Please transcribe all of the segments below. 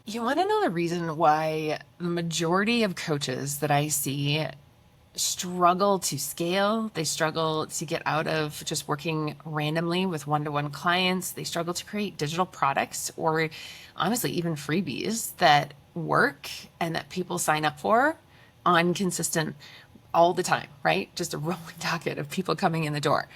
You want to know the reason why the majority of coaches that I see struggle to scale? They struggle to get out of just working randomly with one-to-one clients. They struggle to create digital products or honestly, even freebies that work and that people sign up for on consistent all the time, right? Just a rolling docket of people coming in the door.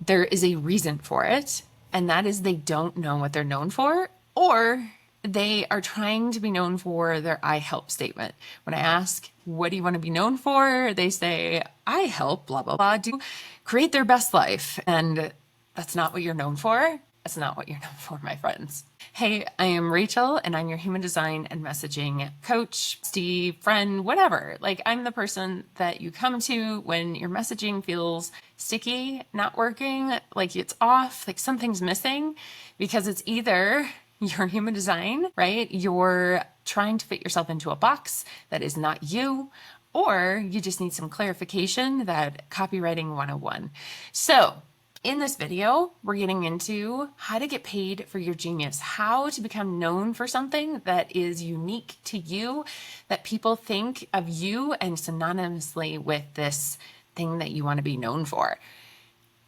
There is a reason for it, and that is they don't know what they're known for, or they are trying to be known for their I help statement. When I ask, what do you want to be known for? They say, I help, blah, blah, blah, do create their best life. And that's not what you're known for. That's not what you're known for, my friends. Hey, I am Rachel, and I'm your human design and messaging coach, Steve, friend, whatever. Like, I'm the person that you come to when your messaging feels sticky, not working, like it's off, like something's missing, because it's either your human design, right? You're trying to fit yourself into a box that is not you, or you just need some clarification that copywriting 101. So, in this video, we're getting into how to get paid for your genius, how to become known for something that is unique to you, that people think of you and synonymously with this thing that you want to be known for.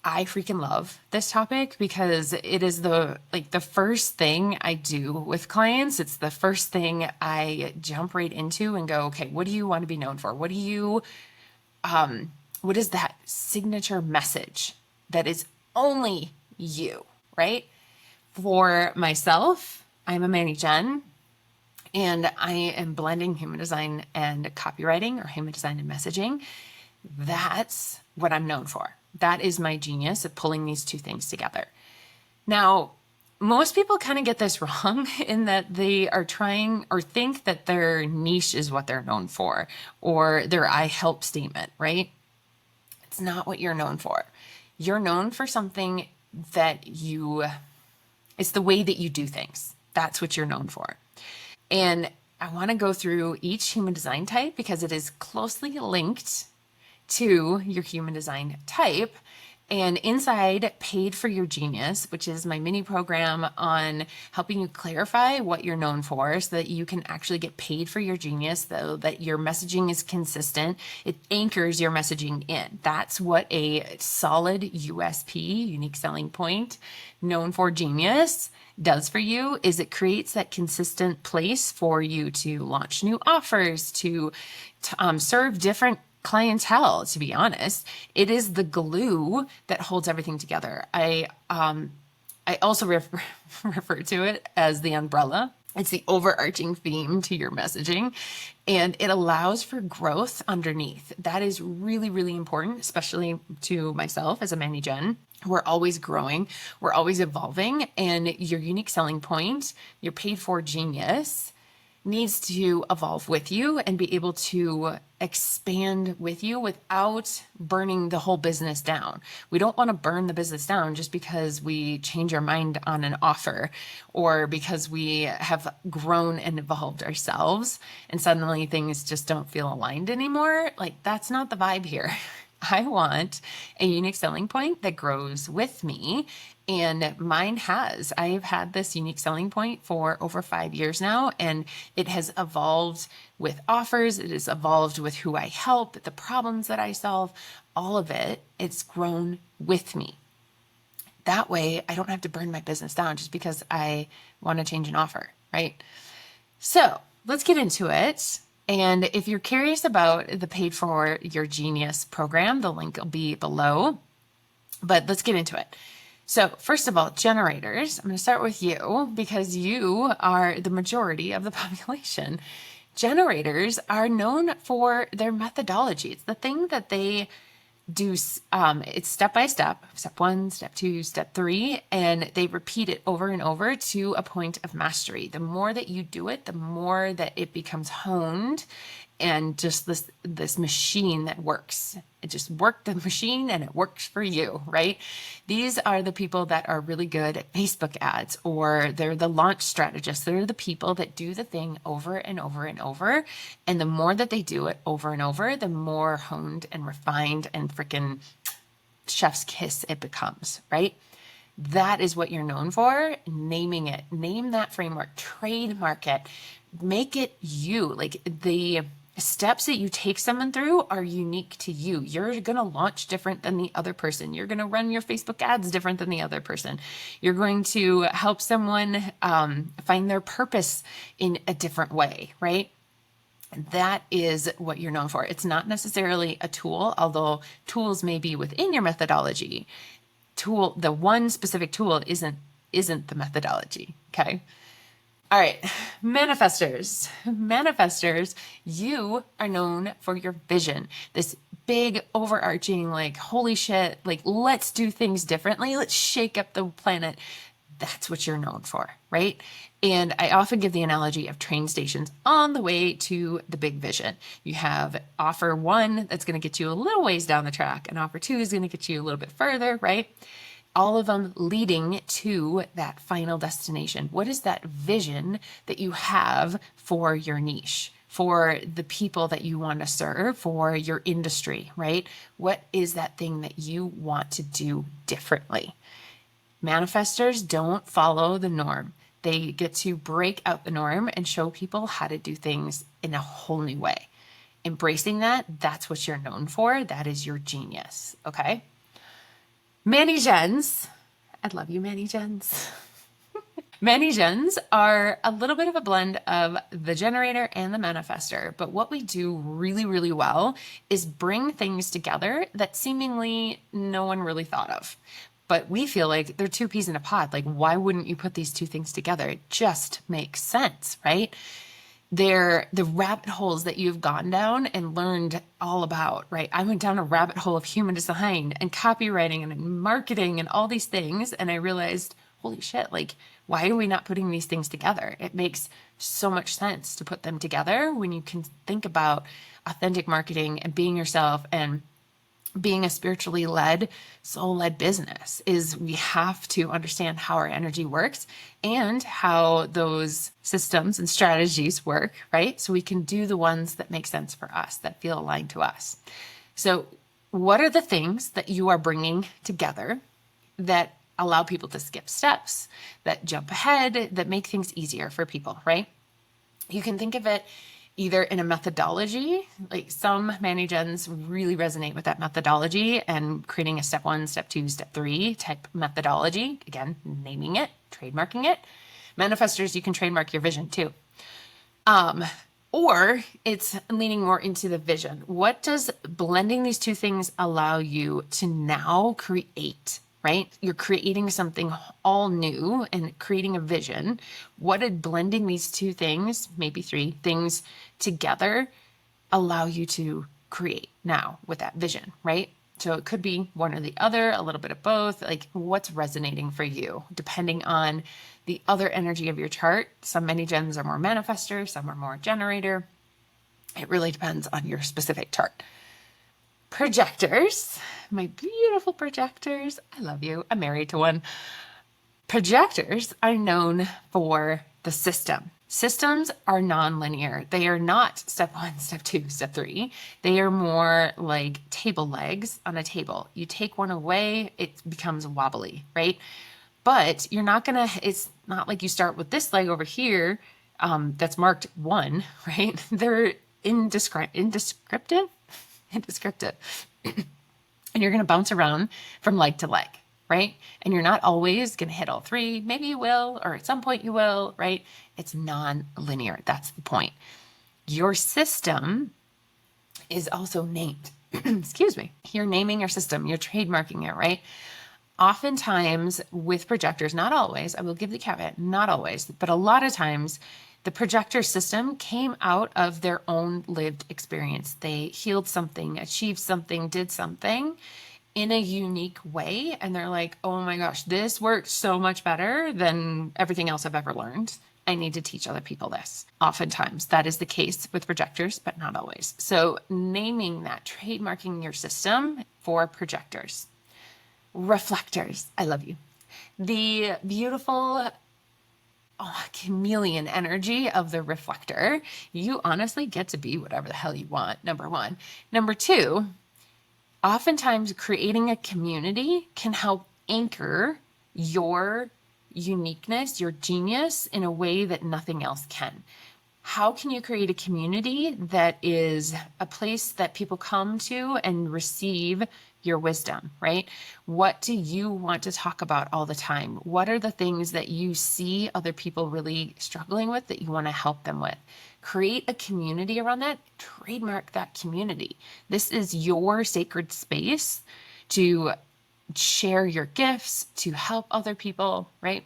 I freaking love this topic because it is the first thing I do with clients. It's the first thing I jump right into and go, okay, what do you want to be known for? What is that signature message that is only you, right? For myself, I'm a Manny Jen, and I am blending human design and copywriting, or human design and messaging. That's what I'm known for. That is my genius of pulling these two things together. Now, most people kind of get this wrong in that they are trying or think that their niche is what they're known for, or their I help statement, right? It's not what you're known for. You're known for something it's the way that you do things. That's what you're known for. And I want to go through each human design type because it is closely linked to your human design type. And inside Paid for Your Genius, which is my mini program on helping you clarify what you're known for so that you can actually get paid for your genius, though that your messaging is consistent. It anchors your messaging in. That's what a solid USP, unique selling point, known for genius does for you, is it creates that consistent place for you to launch new offers, to serve different clientele. To be honest, it is the glue that holds everything together. I also refer to it as the umbrella. It's the overarching theme to your messaging, and it allows for growth underneath. That is really, really important, especially to myself as a Manny Jen. We're always growing, we're always evolving, and your unique selling point, your paid for genius, needs to evolve with you and be able to expand with you without burning the whole business down. We don't want to burn the business down just because we change our mind on an offer or because we have grown and evolved ourselves and suddenly things just don't feel aligned anymore. Like, that's not the vibe here. I want a unique selling point that grows with me. And mine has. I've had this unique selling point for over 5 years now, and it has evolved with offers. It has evolved with who I help, the problems that I solve, all of it. It's grown with me. That way, I don't have to burn my business down just because I want to change an offer, right? So let's get into it. And if you're curious about the Paid for Your Genius program, the link will be below. But let's get into it. So first of all, generators, I'm going to start with you because you are the majority of the population. Generators are known for their methodology. It's the thing that they do. It's step by step, step 1, step 2, step 3, and they repeat it over and over to a point of mastery. The more that you do it, the more that it becomes honed and just this machine that works. It just worked the machine and it works for you, right? These are the people that are really good at Facebook ads, or they're the launch strategists. They're the people that do the thing over and over and over. And the more that they do it over and over, the more honed and refined and freaking chef's kiss it becomes, right? That is what you're known for. Naming it, name that framework, trademark it, make it you. Like the steps that you take someone through are unique to you. You're going to launch different than the other person. You're going to run your Facebook ads different than the other person. You're going to help someone find their purpose in a different way, right? That is what you're known for. It's not necessarily a tool, although tools may be within your methodology. The one specific tool isn't the methodology. Okay. All right. Manifestors, you are known for your vision. This big overarching, like, holy shit, like, let's do things differently. Let's shake up the planet. That's what you're known for, right? And I often give the analogy of train stations on the way to the big vision. You have offer one that's going to get you a little ways down the track, and offer two is going to get you a little bit further, right? All of them leading to that final destination. What is that vision that you have for your niche, for the people that you want to serve, for your industry, right? What is that thing that you want to do differently? Manifestors don't follow the norm. They get to break out the norm and show people how to do things in a whole new way. Embracing that, that's what you're known for. That is your genius, okay? Manny Gens, I love you, Manny Gens. Manny Gens are a little bit of a blend of the generator and the manifestor, but what we do really, really well is bring things together that seemingly no one really thought of. But we feel like they're two peas in a pod. Like, why wouldn't you put these two things together? It just makes sense, right? They're the rabbit holes that you've gone down and learned all about, right? I went down a rabbit hole of human design and copywriting and marketing and all these things. And I realized, holy shit, like, why are we not putting these things together? It makes so much sense to put them together when you can think about authentic marketing and being yourself and being a spiritually led, soul-led business. Is we have to understand how our energy works and how those systems and strategies work, right? So we can do the ones that make sense for us, that feel aligned to us. So what are the things that you are bringing together that allow people to skip steps, that jump ahead, that make things easier for people, right? You can think of it either in a methodology, like some Manigens really resonate with that methodology and creating a step 1, step 2, step 3 type methodology. Again, naming it, trademarking it. Manifestors, you can trademark your vision too. Or it's leaning more into the vision. What does blending these two things allow you to now create? Right? You're creating something all new and creating a vision. What did blending these two things, maybe three things together, allow you to create now with that vision, right? So it could be one or the other, a little bit of both, like what's resonating for you, depending on the other energy of your chart. Some Manigens are more manifestor, some are more generator. It really depends on your specific chart. Projectors, my beautiful projectors, I love you. I'm married to one. Projectors are known for the system. Systems are non-linear. They are not step 1, step 2, step 3. They are more like table legs on a table. You take one away, it becomes wobbly, right? But you're not gonna, it's not like you start with this leg over here that's marked 1, right? They're indescriptive. And you're going to bounce around from leg to leg, right? And you're not always going to hit all 3. Maybe you will, or at some point you will, right? It's non-linear. That's the point. Your system is also named. Excuse me. You're naming your system. You're trademarking it, right? Oftentimes with projectors, not always, I will give the caveat, not always, but a lot of times, the projector system came out of their own lived experience. They healed something, achieved something, did something in a unique way. And they're like, oh my gosh, this works so much better than everything else I've ever learned. I need to teach other people this. Oftentimes that is the case with projectors, but not always. So naming that, trademarking your system for projectors. Reflectors, I love you. The beautiful chameleon energy of the reflector. You honestly get to be whatever the hell you want, number 1. Number 2, oftentimes creating a community can help anchor your uniqueness, your genius in a way that nothing else can. How can you create a community that is a place that people come to and receive your wisdom, right? What do you want to talk about all the time? What are the things that you see other people really struggling with that you want to help them with? Create a community around that, trademark that community. This is your sacred space to share your gifts, to help other people, right?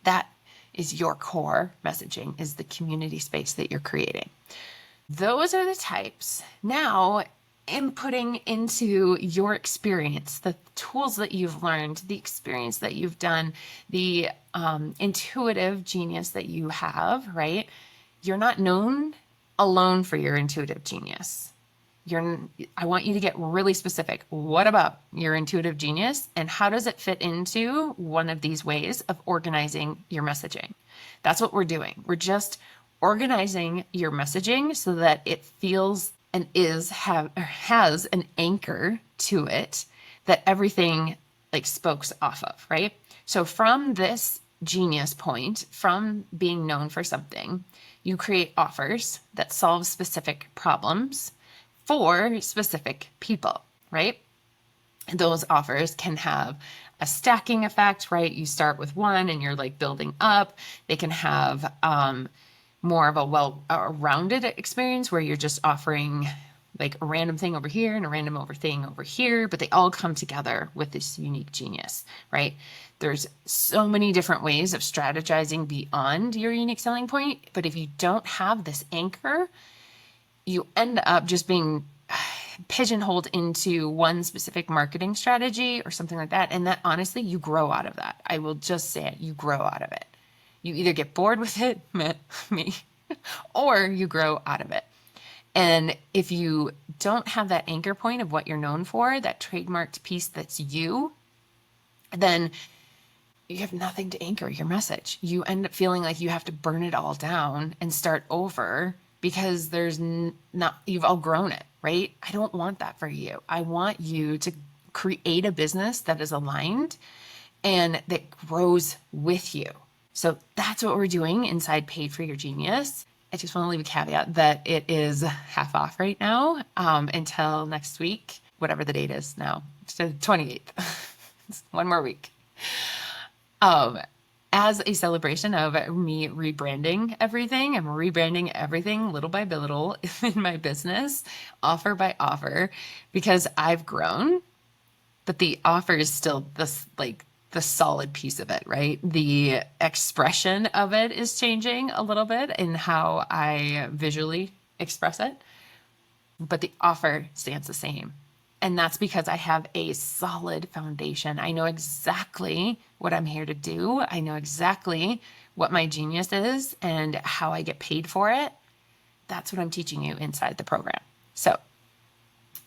That is your core messaging, is the community space that you're creating. Those are the types. Now, inputting into your experience, the tools that you've learned, the experience that you've done, the intuitive genius that you have, right? You're not known alone for your intuitive genius. I want you to get really specific. What about your intuitive genius, and how does it fit into one of these ways of organizing your messaging? That's what we're doing. We're just organizing your messaging so that it feels and has an anchor to it that everything like spokes off of, right? So from this genius point, from being known for something, you create offers that solve specific problems for specific people, right? Those offers can have a stacking effect, right? You start with one and you're like building up. They can have more of a rounded experience where you're just offering like a random thing over here and a random thing over here, but they all come together with this unique genius, right? There's so many different ways of strategizing beyond your unique selling point, but if you don't have this anchor, you end up just being pigeonholed into one specific marketing strategy or something like that. And that honestly, you grow out of that. I will just say it, you grow out of it. You either get bored with it, me, or you grow out of it. And if you don't have that anchor point of what you're known for, that trademarked piece that's you, then you have nothing to anchor your message. You end up feeling like you have to burn it all down and start over because you've outgrown it, right? I don't want that for you. I want you to create a business that is aligned and that grows with you. So that's what we're doing inside Paid for Your Genius. I just want to leave a caveat that it is half off right now until next week, whatever the date is now. It's the 28th. It's one more week. As a celebration of me rebranding everything, I'm rebranding everything little by little in my business, offer by offer, because I've grown, but the offer is still this like the solid piece of it, right? The expression of it is changing a little bit in how I visually express it, but the offer stands the same. And that's because I have a solid foundation. I know exactly what I'm here to do. I know exactly what my genius is and how I get paid for it. That's what I'm teaching you inside the program. So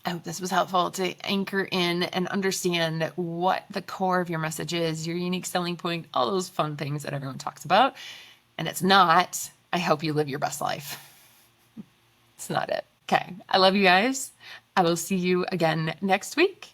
I hope this was helpful to anchor in and understand what the core of your message is, your unique selling point, all those fun things that everyone talks about. And it's not, I hope you live your best life. It's not it. Okay. I love you guys. I will see you again next week.